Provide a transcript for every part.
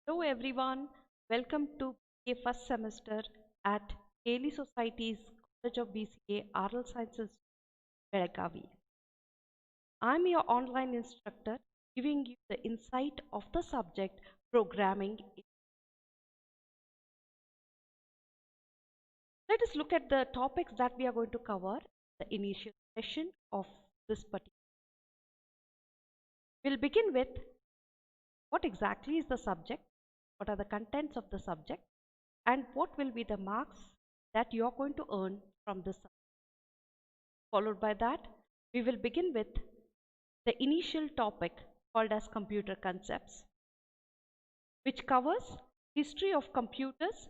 Hello everyone, welcome to BCA first semester at Haley Society's College of BCA Oral Sciences, Belagavi. I'm your online instructor giving you the insight of the subject programming. Let us look at the topics that we are going to cover in the initial session of this particular. We'll begin with what exactly is the subject, what are the contents of the subject, and what will be the marks that you are going to earn from this subject. Followed by that, we will begin with the initial topic called as computer concepts, which covers history of computers,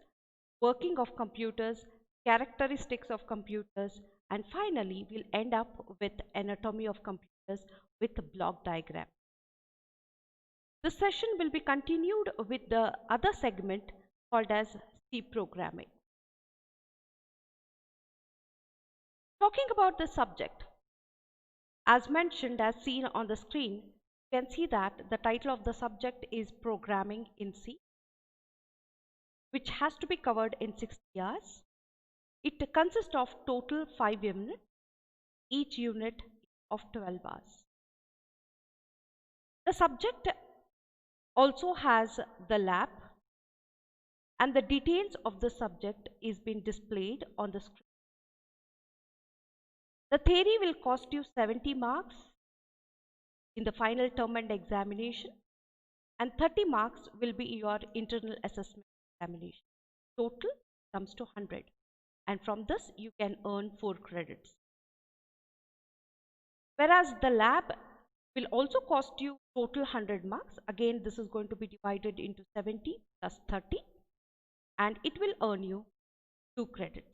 working of computers, characteristics of computers, and finally we'll end up with anatomy of computers with a block diagram. This session will be continued with the other segment called as C programming. Talking about the subject, as mentioned, as seen on the screen, you can see that the title of the subject is Programming in C, which has to be covered in 60 hours. It consists of total 5 units, each unit of 12 hours. The subject also has the lab, and the details of the subject is being displayed on the screen. The theory will cost you 70 marks in the final term and examination, and 30 marks will be your internal assessment examination. Total comes to 100, and from this you can earn 4 credits. Whereas the lab will also cost you total 100 marks. Again, this is going to be divided into 70 plus 30, and it will earn you 2 credits.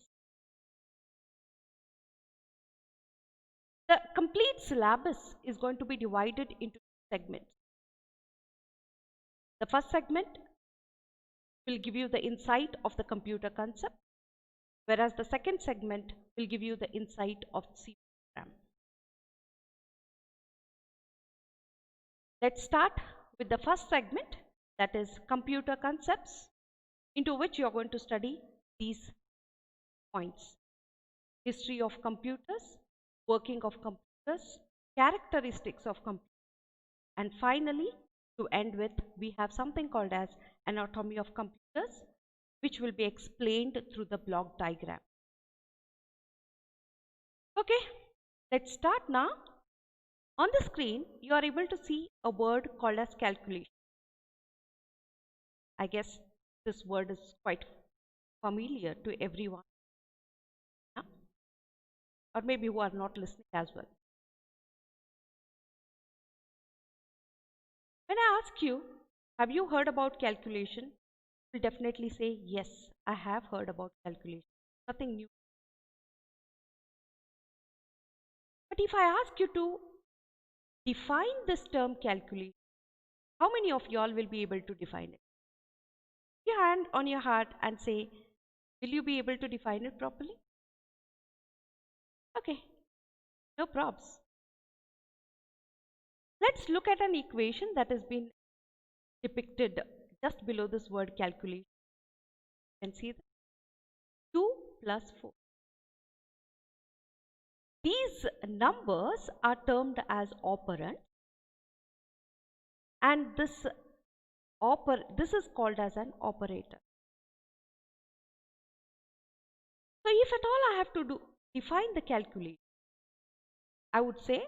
The complete syllabus is going to be divided into segments. The first segment will give you the insight of the computer concept, whereas the second segment will give you the insight of C program. Let's start with the first segment, that is computer concepts, into which you are going to study these points: history of computers, working of computers, characteristics of computers, and finally, to end with, we have something called as anatomy of computers, which will be explained through the block diagram. Okay, let's start now. On the screen, you are able to see a word called as calculation. I guess this word is quite familiar to everyone, huh? Or maybe who are not listening as well. When I ask you, have you heard about calculation? You'll definitely say, yes, I have heard about calculation. Nothing new. But if I ask you to define this term calculation, how many of y'all will be able to define it? Put your hand on your heart and say, will you be able to define it properly? Okay, no props. Let's look at an equation that has been depicted just below this word calculation. You can see that 2 plus 4. These numbers are termed as operand, and this is called as an operator. So if at all I have to define the calculation, I would say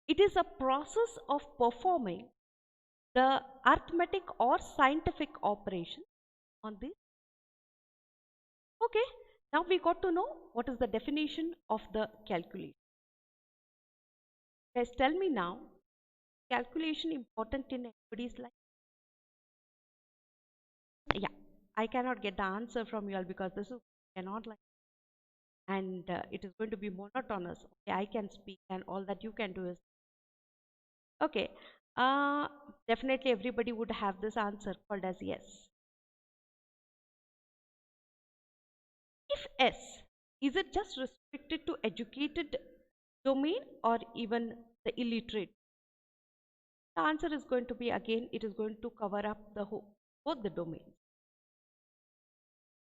it is a process of performing the arithmetic or scientific operation on this. Okay, now we got to know what is the definition of the calculation. Guys, tell me now, calculation important in everybody's life? Yeah, I cannot get the answer from you all because this is cannot like, and it is going to be monotonous. Okay, I can speak and all that you can do is okay. Definitely everybody would have this answer called as yes. If yes, is it just restricted to educated domain or even the illiterate? The answer is going to be, again, it is going to cover up the whole, both the domains.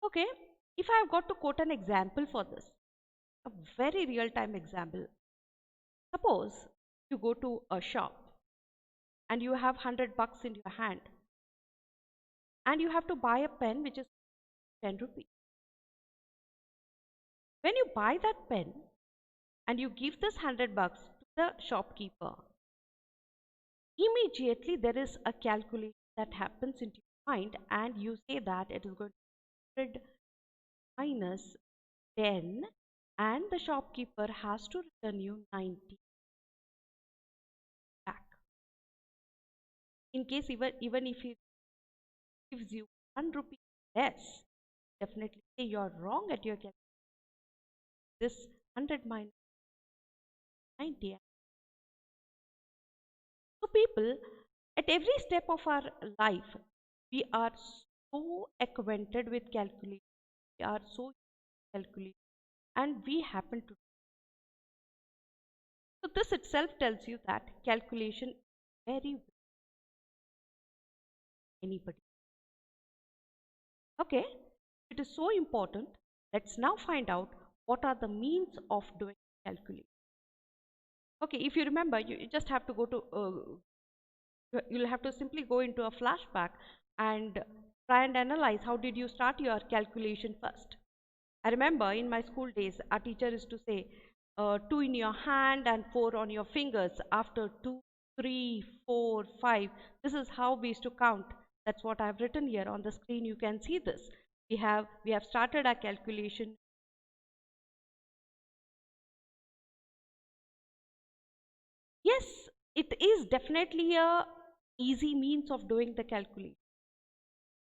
Okay, if I have got to quote an example for this, a very real-time example. Suppose you go to a shop and you have 100 bucks in your hand and you have to buy a pen which is 10 rupees. When you buy that pen and you give this 100 bucks to the shopkeeper, immediately there is a calculation that happens into your mind and you say that it is going to be 100 minus 10 and the shopkeeper has to return you 90 back. In case even if he gives you 1 rupee less, definitely say you are wrong at your calculation. This 100 minus 90. So people, at every step of our life, we are so acquainted with calculation. We are so calculating, and we happen to. So this itself tells you that calculation is very anybody. Okay, it is so important. Let's now find out what are the means of doing calculation. Okay, if you remember, you just have to go to you'll have to simply go into a flashback and try and analyze how did you start your calculation first. I remember in my school days, our teacher used to say, 2 in your hand and 4 on your fingers. After 2, 3, 4, 5, this is how we used to count. That's what I've written here on the screen. You can see this. We have started our calculation. Yes, it is definitely a easy means of doing the calculation.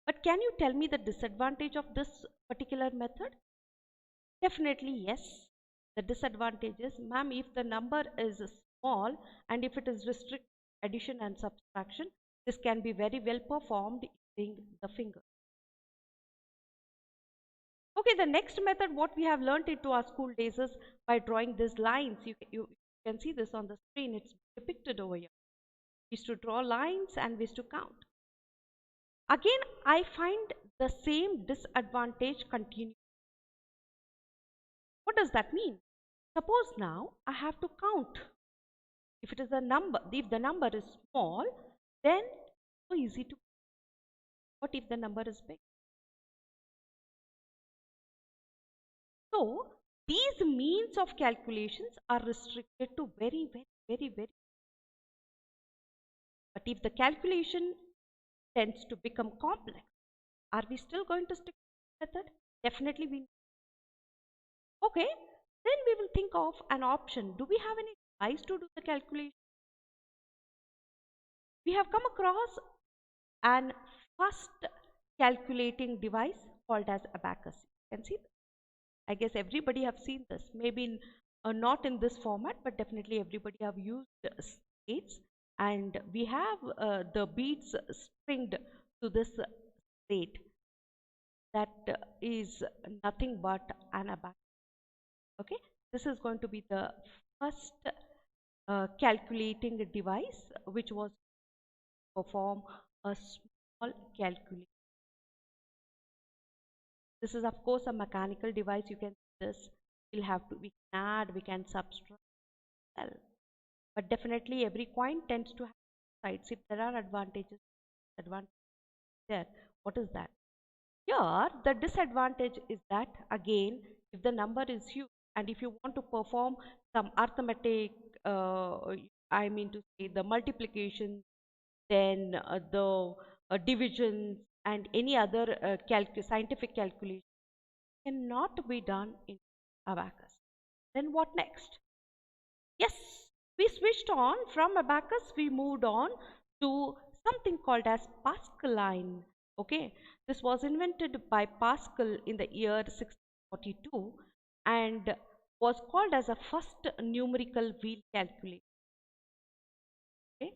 But can you tell me the disadvantage of this particular method? Definitely yes. The disadvantage is, ma'am, if the number is small and if it is restrict addition and subtraction, this can be very well performed using the finger. Okay, the next method what we have learnt into our school days is by drawing these lines. You can see this on the screen. It's depicted over here. We used to draw lines and we used to count. Again, I find the same disadvantage continue. What does that mean? Suppose now I have to count. If it is a number, if the number is small, then so easy to. What if the number is big? So these means of calculations are restricted to very. But if the calculation tends to become complex, are we still going to stick to the method? Definitely we. Okay, then we will think of an option. Do we have any device to do the calculation? We have come across an first calculating device called as abacus. You can see this. I guess everybody have seen this. Maybe not in this format, but definitely everybody have used slates, and we have the beads stringed to this slate that is nothing but an abacus. Okay, this is going to be the first calculating device which was perform a small calculation. This is of course a mechanical device. You can see this. We can add, we can subtract, well, but definitely every coin tends to have sides. If there are advantages there, what is that? Here, the disadvantage is that again, if the number is huge and if you want to perform some arithmetic, I mean to say the multiplication, then the division and any other scientific calculation cannot be done in abacus. Then what next? Yes, we switched on from abacus, we moved on to something called as Pascaline. Okay, this was invented by Pascal in the year 1642 and was called as a first numerical wheel calculator. Okay,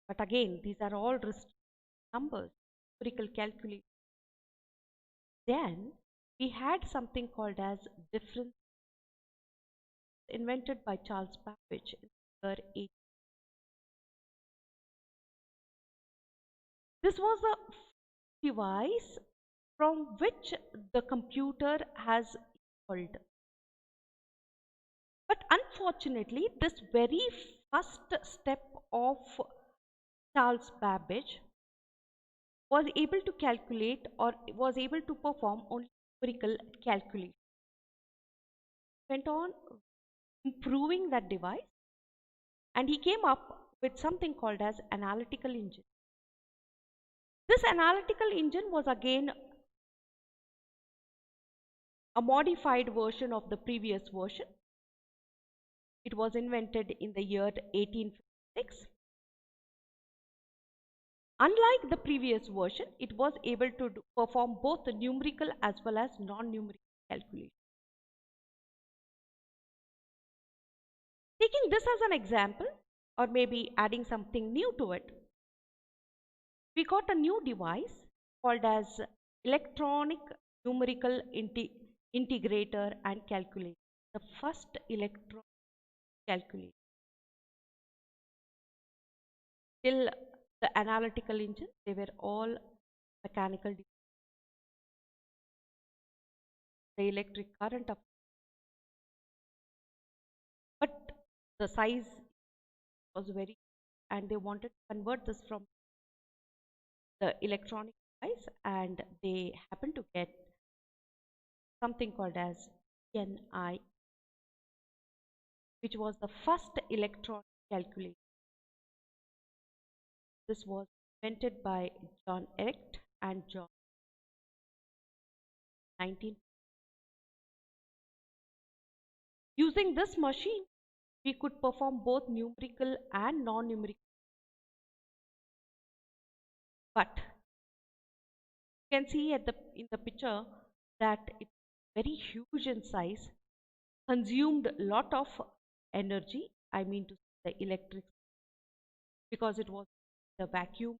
but again, these are all numbers, numerical calculation. Then we had something called as difference, invented by Charles Babbage in the year This was a device from which the computer has evolved. But unfortunately, this very first step of Charles Babbage was able to calculate or was able to perform only numerical calculation. Went on improving that device, and he came up with something called as analytical engine. This analytical engine was again a modified version of the previous version. It was invented in the year 1856. Unlike the previous version, it was able to perform both the numerical as well as non-numerical calculations. Taking this as an example, or maybe adding something new to it, we got a new device called as electronic numerical integrator and calculator, the first electronic calculator. Till the analytical engine, they were all mechanical. The electric current, but the size was very, and they wanted to convert this from the electronic device, and they happened to get something called as ENI, which was the first electronic calculator. This was invented by John Erich and John 19. Using this machine, we could perform both numerical and non-numerical. But you can see in the picture that it's very huge in size, consumed a lot of energy, I mean to say the electric, because it was the vacuum.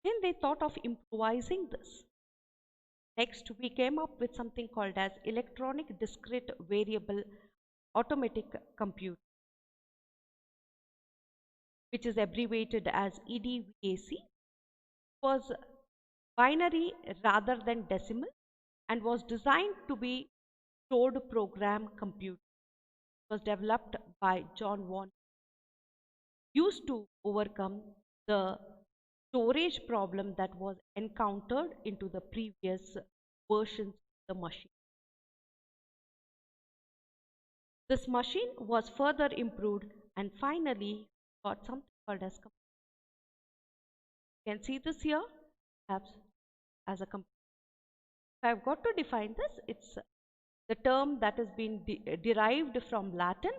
Then they thought of improvising this. Next, we came up with something called as electronic discrete variable automatic compute, which is abbreviated as EDVAC. It was binary rather than decimal and was designed to be stored program compute. It was developed by John Von, used to overcome the storage problem that was encountered into the previous versions of the machine. This machine was further improved and finally got something called as computer. You can see this here as a computer. If I've got to define this, it's the term that has been derived from Latin,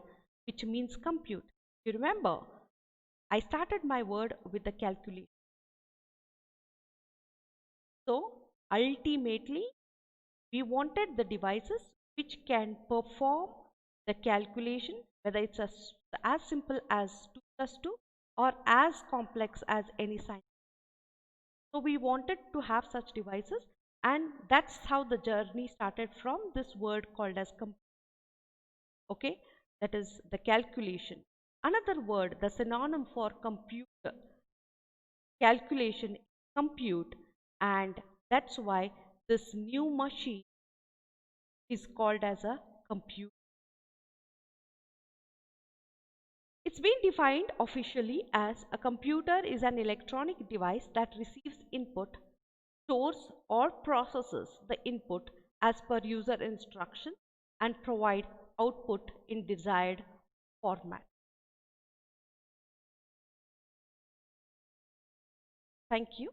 which means compute. You remember, I started my word with the calculation. So ultimately, we wanted the devices which can perform the calculation, whether it's as simple as 2 plus 2 or as complex as any sign. So we wanted to have such devices, and that's how the journey started from this word called as compute. Okay, that is the calculation. Another word, the synonym for compute, calculation, compute, and that's why this new machine is called as a compute. It's been defined officially as a computer is an electronic device that receives input, stores or processes the input as per user instruction, and provide output in desired format. Thank you.